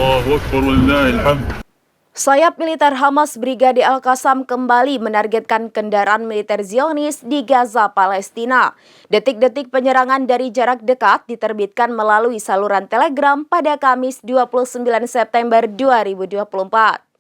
Allahu Akbar walillahil hamd. Sayap militer Hamas Brigade Al-Qassam kembali menargetkan kendaraan militer Zionis di Gaza, Palestina. Detik-detik penyerangan dari jarak dekat diterbitkan melalui saluran Telegram pada Kamis 29 September 2024.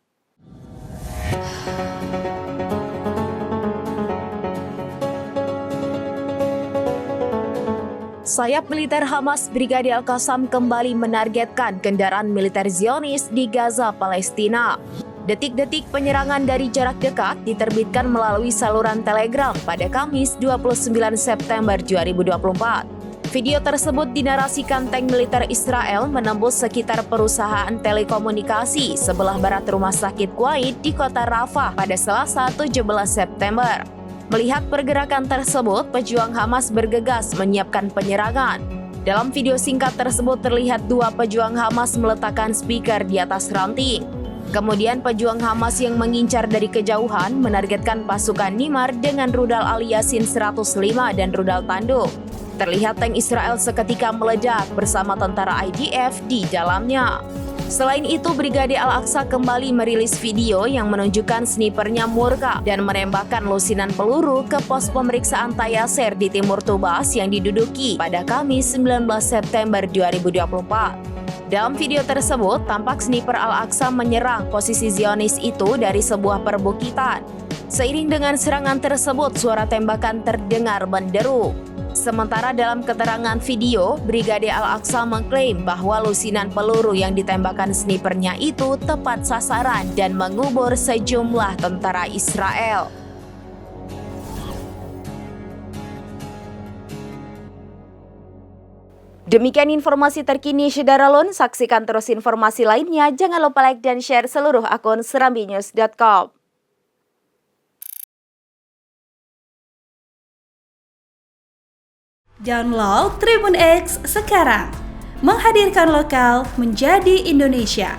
Sayap militer Hamas Brigade Al-Qassam kembali menargetkan kendaraan militer Zionis di Gaza, Palestina. Detik-detik penyerangan dari jarak dekat diterbitkan melalui saluran Telegram pada Kamis 29 September 2024. Video tersebut dinarasikan tank militer Israel menembus sekitar perusahaan telekomunikasi sebelah barat rumah sakit Kuwait di kota Rafah pada Selasa 17 September. Melihat pergerakan tersebut, pejuang Hamas bergegas menyiapkan penyerangan. Dalam video singkat tersebut terlihat dua pejuang Hamas meletakkan speaker di atas ranting. Kemudian pejuang Hamas yang mengincar dari kejauhan menargetkan pasukan Nimar dengan rudal Ali Yasin 105 dan rudal tanduk. Terlihat tank Israel seketika meledak bersama tentara IDF di dalamnya. Selain itu, Brigade Al-Aqsa kembali merilis video yang menunjukkan snipernya murka dan menembakkan lusinan peluru ke pos pemeriksaan Tayaser di timur Tubas yang diduduki pada Kamis 19 September 2024. Dalam video tersebut, tampak sniper Al-Aqsa menyerang posisi Zionis itu dari sebuah perbukitan. Seiring dengan serangan tersebut, suara tembakan terdengar menderu. Sementara dalam keterangan video, Brigade Al-Aqsa mengklaim bahwa lusinan peluru yang ditembakkan snipernya itu tepat sasaran dan mengubur sejumlah tentara Israel. Demikian informasi terkini Syederalun, saksikan terus informasi lainnya, jangan lupa like dan share seluruh akun serambinews.com. Download Tribun X sekarang, menghadirkan lokal menjadi Indonesia.